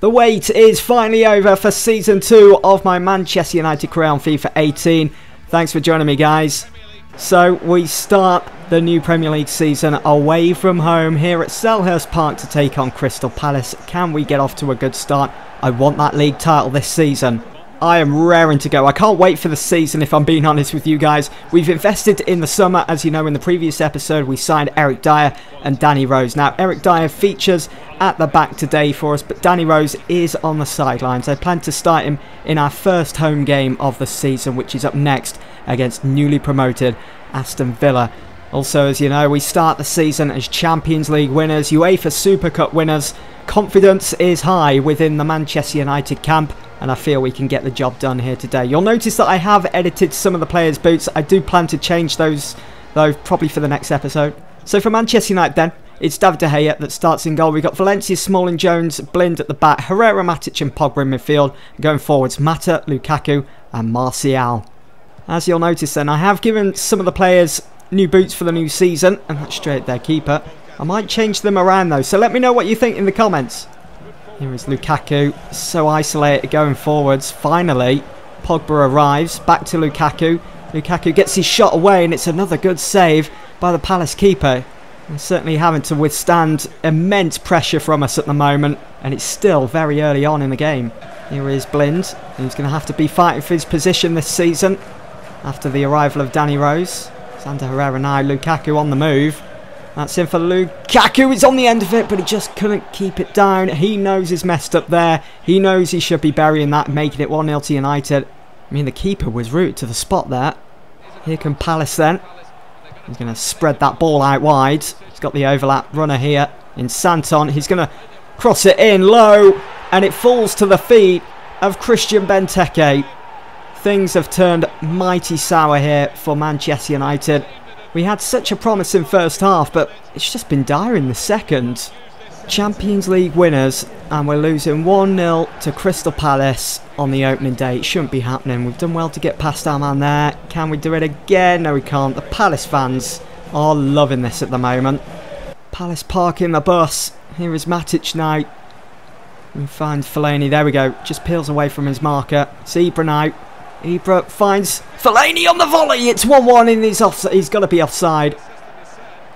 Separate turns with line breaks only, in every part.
The wait is finally over for Season 2 of my Manchester United career on FIFA 18. Thanks for joining me, guys. So, we start the new Premier League season away from home here at Selhurst Park to take on Crystal Palace. Can we get off to a good start? I want that league title this season. I am raring to go. I can't wait for the season, if I'm being honest with you guys. We've invested in the summer. As you know, in the previous episode, we signed Eric Dyer and Danny Rose. Now, Eric Dyer features at the back today for us, but Danny Rose is on the sidelines. I plan to start him in our first home game of the season, which is up next against newly promoted Aston Villa. Also, as you know, we start the season as Champions League winners, UEFA Super Cup winners. Confidence is high within the Manchester United camp, and I feel we can get the job done here today. You'll notice that I have edited some of the players' boots. I do plan to change those, though, probably for the next episode. So for Manchester United then, it's David De Gea that starts in goal. We've got Valencia, Smalling, Jones, Blind at the back, Herrera, Matic and Pogba in midfield. Going forwards, Mata, Lukaku and Martial. As you'll notice then, I have given some of the players new boots for the new season, and that's straight at their keeper. I might change them around though, so let me know what you think in the comments. Here is Lukaku, so isolated going forwards. Finally, Pogba arrives, back to Lukaku. Lukaku gets his shot away, and it's another good save by the Palace keeper. They're certainly having to withstand immense pressure from us at the moment, and it's still very early on in the game. Here is Blind, he's going to have to be fighting for his position this season after the arrival of Danny Rose. Sander Herrera now, Lukaku on the move. That's in for Lukaku. It's on the end of it, but he just couldn't keep it down. He knows he's messed up there. He knows he should be burying that and making it 1-0 to United. I mean, the keeper was rooted to the spot there. Here come Palace then. He's going to spread that ball out wide. He's got the overlap runner here in Santon. He's going to cross it in low, and it falls to the feet of Christian Benteke. Things have turned mighty sour here for Manchester United. We had such a promising first half, but it's just been dire in the second. Champions League winners, and we're losing 1-0 to Crystal Palace on the opening day. It shouldn't be happening. We've done well to get past our man there. Can we do it again? No, we can't. The Palace fans are loving this at the moment. Palace parking the bus. Here is Matic now. We find Fellaini. There we go. Just peels away from his marker. It's Ibra now. Ibra finds Fellaini on the volley. It's 1-1 and he's got to be offside.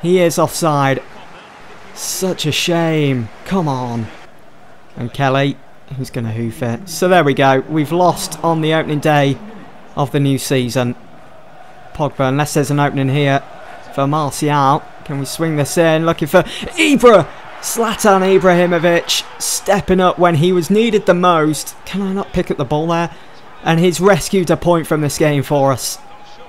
He is offside. Such a shame. Come on. And Kelly, who's going to hoof it. So there we go. We've lost on the opening day of the new season. Pogba, unless there's an opening here for Martial. Can we swing this in? Looking for Ibra. Zlatan Ibrahimovic stepping up when he was needed the most. Can I not pick up the ball there? And he's rescued a point from this game for us.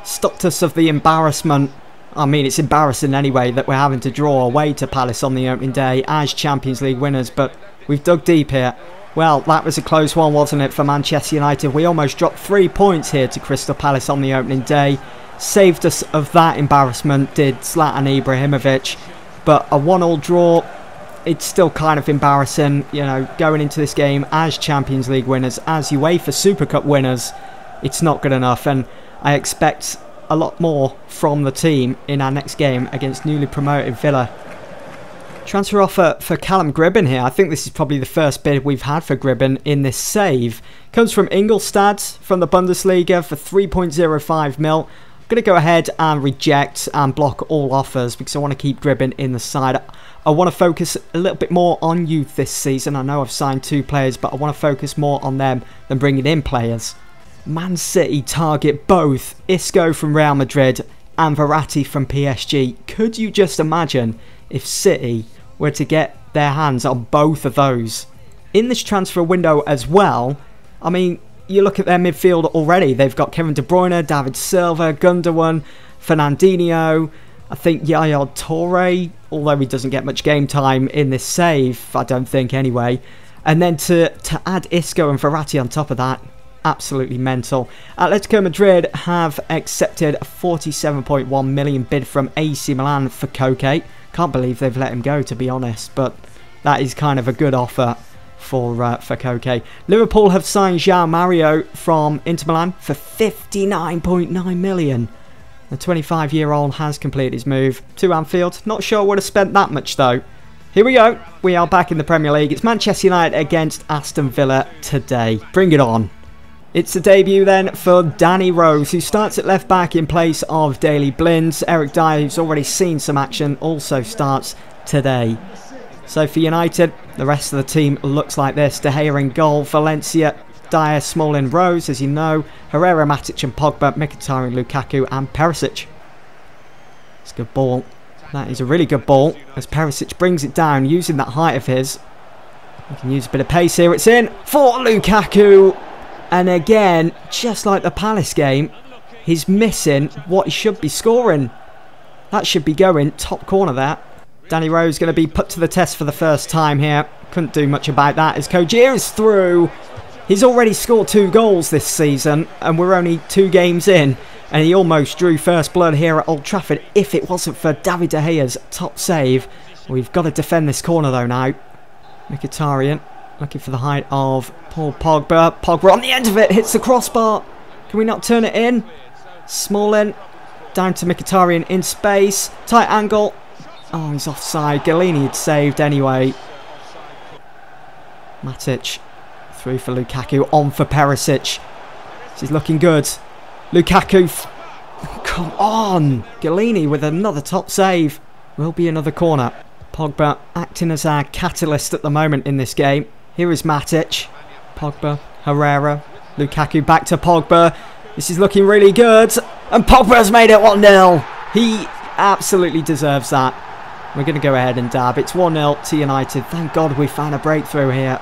Stopped us of the embarrassment. I mean, it's embarrassing anyway that we're having to draw away to Palace on the opening day as Champions League winners, but we've dug deep here. Well, that was a close one, wasn't it, for Manchester United? We almost dropped 3 points here to Crystal Palace on the opening day. Saved us of that embarrassment, did Zlatan Ibrahimovic. But a 1-1 draw, it's still kind of embarrassing, you know, going into this game as Champions League winners, as UEFA Super Cup winners. It's not good enough, and I expect a lot more from the team in our next game against newly promoted Villa. Transfer offer for Callum Gribben here. I think this is probably the first bid we've had for Gribben in this save. Comes from Ingolstadt from the Bundesliga for 3.05 mil. I'm going to go ahead and reject and block all offers because I want to keep Gribben in the side. I want to focus a little bit more on youth this season. I know I've signed 2 players, but I want to focus more on them than bringing in players. Man City target both Isco from Real Madrid and Verratti from PSG. Could you just imagine if City were to get their hands on both of those? In this transfer window as well, I mean, you look at their midfield already. They've got Kevin De Bruyne, David Silva, Gundogan, Fernandinho. I think Yaya Toure, although he doesn't get much game time in this save, I don't think anyway. And then to add Isco and Verratti on top of that, absolutely mental. Atletico Madrid have accepted a 47.1 million bid from AC Milan for Koke. Can't believe they've let him go, to be honest, but that is kind of a good offer for Koke. Liverpool have signed João Mario from Inter Milan for 59.9 million. The 25-year-old has completed his move to Anfield. Not sure I would have spent that much though. Here we go. We are back in the Premier League. It's Manchester United against Aston Villa today. Bring it on. It's the debut then for Danny Rose, who starts at left back in place of Daley Blind. Eric Dyer, who's already seen some action, also starts today. So for United, the rest of the team looks like this. De Gea in goal, Valencia, Dyer, Smalling, Rose, as you know. Herrera, Matic and Pogba, Mkhitaryan, Lukaku and Perisic. It's a good ball. That is a really good ball as Perisic brings it down using that height of his. We can use a bit of pace here. It's in for Lukaku. And again, just like the Palace game, he's missing what he should be scoring. That should be going top corner there. Danny Rose going to be put to the test for the first time here. Couldn't do much about that as Kojier is through. He's already scored 2 goals this season and we're only 2 games in. And he almost drew first blood here at Old Trafford if it wasn't for David De Gea's top save. We've got to defend this corner though now. Mkhitaryan looking for the height of Paul Pogba. Pogba on the end of it, hits the crossbar. Can we not turn it in? Smalling down to Mkhitaryan in space. Tight angle. Oh, he's offside. Galini had saved anyway. Matic through for Lukaku. On for Perisic. This is looking good. Lukaku, come on! Galini with another top save. Will be another corner. Pogba acting as our catalyst at the moment in this game. Here is Matic. Pogba, Herrera, Lukaku back to Pogba. This is looking really good. And Pogba's made it 1-0. He absolutely deserves that. We're going to go ahead and dab. It's 1-0 to United. Thank God we found a breakthrough here.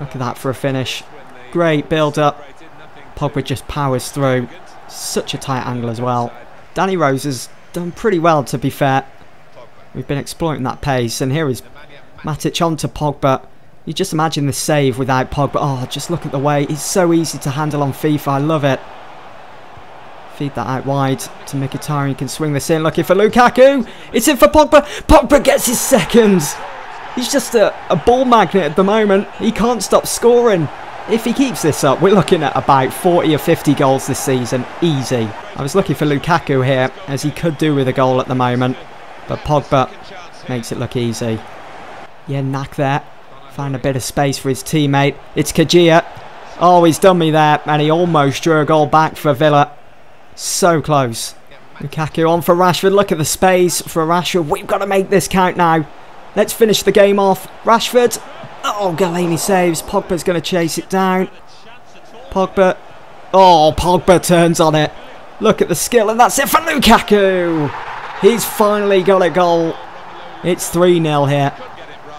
Look at that for a finish. Great build-up. Pogba just powers through. Such a tight angle as well. Danny Rose has done pretty well, to be fair. We've been exploiting that pace. And here is Matic on to Pogba. You just imagine the save without Pogba. Oh, just look at the way. He's so easy to handle on FIFA. I love it. Feed that out wide to Mkhitaryan. Can swing this in. Looking for Lukaku. It's in for Pogba. Pogba gets his second. He's just a ball magnet at the moment. He can't stop scoring. If he keeps this up, we're looking at about 40 or 50 goals this season. Easy. I was looking for Lukaku here, as he could do with a goal at the moment. But Pogba makes it look easy. Yeah, knack there. Find a bit of space for his teammate. It's Kojier. Oh, he's done me there. And he almost drew a goal back for Villa. So close. Lukaku on for Rashford. Look at the space for Rashford. We've got to make this count now. Let's finish the game off. Rashford. Oh, Galini saves. Pogba's going to chase it down. Pogba. Oh, Pogba turns on it. Look at the skill, and that's it for Lukaku. He's finally got a goal. It's 3-0 here.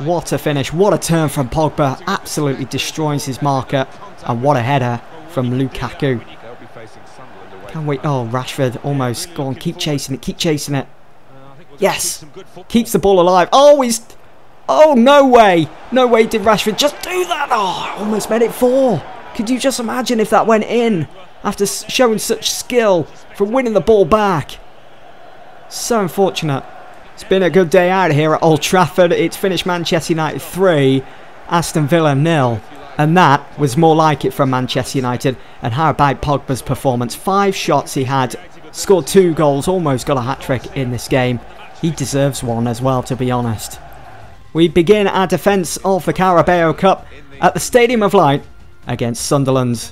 What a finish. What a turn from Pogba. Absolutely destroys his marker. And what a header from Lukaku. Can't wait. Oh, Rashford almost. Go on, keep chasing it. Keep chasing it. Yes. Keeps the ball alive. Oh, he's... Oh, no way. No way did Rashford just do that. Oh, almost made it 4. Could you just imagine if that went in after showing such skill from winning the ball back? So unfortunate. It's been a good day out here at Old Trafford. It's finished Manchester United 3, Aston Villa 0. And that was more like it from Manchester United. And how about Pogba's performance? 5 shots he had, scored 2 goals, almost got a hat-trick in this game. He deserves one as well, to be honest. We begin our defence of the Carabao Cup at the Stadium of Light against Sunderland.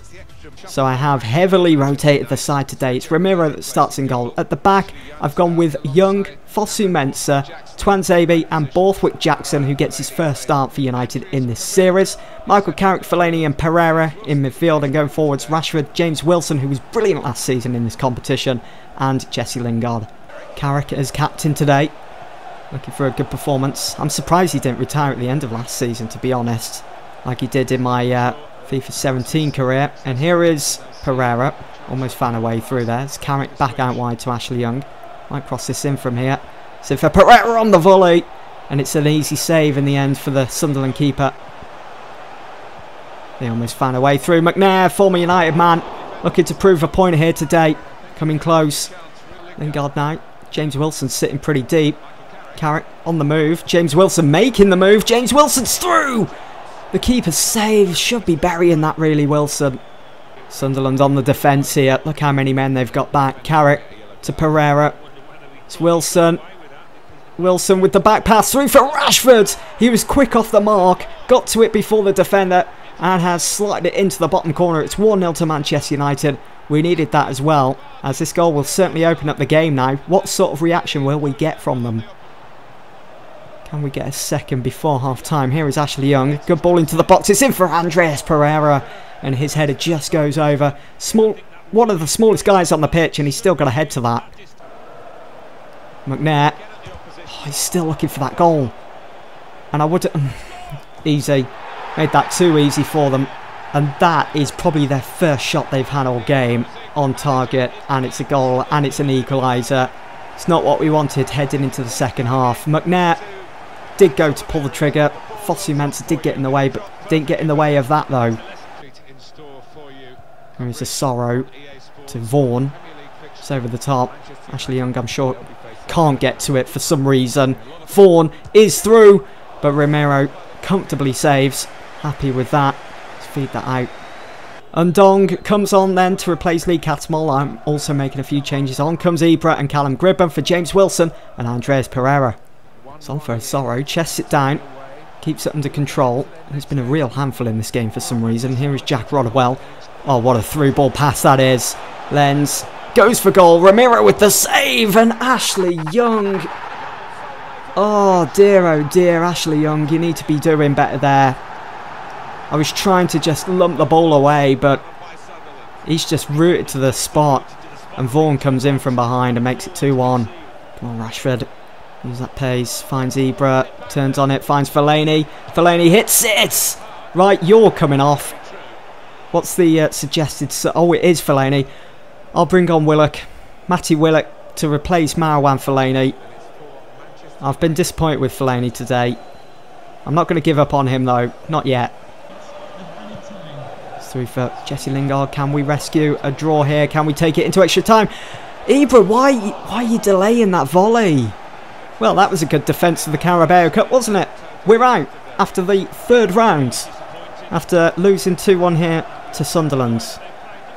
So I have heavily rotated the side today. It's Ramiro that starts in goal. At the back, I've gone with Young, Fosu-Mensah, Twanzebe and Borthwick Jackson, who gets his first start for United in this series. Michael Carrick, Fellaini and Pereira in midfield, and going forwards, Rashford, James Wilson, who was brilliant last season in this competition, and Jesse Lingard. Carrick as captain today. Looking for a good performance. I'm surprised he didn't retire at the end of last season, to be honest, like he did in my FIFA 17 career. And here is Pereira. Almost found a way through there. It's Carrick back out wide to Ashley Young. Might cross this in from here. So for Pereira on the volley. And it's an easy save in the end for the Sunderland keeper. They almost found a way through. McNair, former United man, looking to prove a point here today. Coming close. Lingard now. James Wilson sitting pretty deep. Carrick on the move. James Wilson making the move. James Wilson's through! The keeper's save. Should be burying that really, Wilson. Sunderland on the defence here. Look how many men they've got back. Carrick to Pereira. It's Wilson. Wilson with the back pass through for Rashford. He was quick off the mark, got to it before the defender and has slotted it into the bottom corner. It's 1-0 to Manchester United. We needed that as well, as this goal will certainly open up the game now. What sort of reaction will we get from them? Can we get a second before half-time? Here is Ashley Young. Good ball into the box. It's in for Andreas Pereira. And his header just goes over. One of the smallest guys on the pitch, and he's still got a head to that. McNair. Oh, he's still looking for that goal. And I would... easy. Made that too easy for them. And that is probably their first shot they've had all game on target. And it's a goal, and it's an equaliser. It's not what we wanted heading into the second half. McNair did go to pull the trigger. Fosu-Mensah did get in the way, but didn't get in the way of that though. There is a sorrow to Vaughan. It's over the top. Ashley Young, I'm sure, can't get to it for some reason. Vaughan is through, but Romero comfortably saves. Happy with that. Let's feed that out. Undong comes on then to replace Lee Catmull. I'm also making a few changes. On comes Ibra and Callum Gribben for James Wilson and Andreas Pereira. It's on for a sorrow. Chests it down. Keeps it under control. There's been a real handful in this game for some reason. Here is Jack Rodwell. Oh, what a through ball pass that is. Lenz goes for goal. Ramiro with the save. And Ashley Young. Oh dear, Ashley Young. You need to be doing better there. I was trying to just lump the ball away, but he's just rooted to the spot. And Vaughan comes in from behind and makes it 2-1. Come on, Rashford. Use that pace. Finds Ibra. Turns on it. Finds Fellaini. Fellaini hits it. Right, you're coming off. What's the suggested... Oh, it is Fellaini. I'll bring on Willock. Matty Willock to replace Marouane Fellaini. I've been disappointed with Fellaini today. I'm not going to give up on him, though. Not yet. It's through for Jesse Lingard. Can we rescue a draw here? Can we take it into extra time? Ibra, why are you delaying that volley? Well, that was a good defence of the Carabao Cup, wasn't it? We're out after the third round. After losing 2-1 here to Sunderland.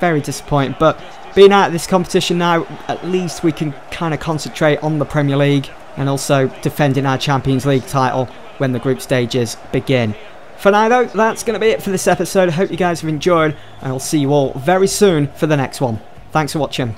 Very disappointing, but being out of this competition now, at least we can kind of concentrate on the Premier League and also defending our Champions League title when the group stages begin. For now though, that's going to be it for this episode. I hope you guys have enjoyed, and I'll see you all very soon for the next one. Thanks for watching.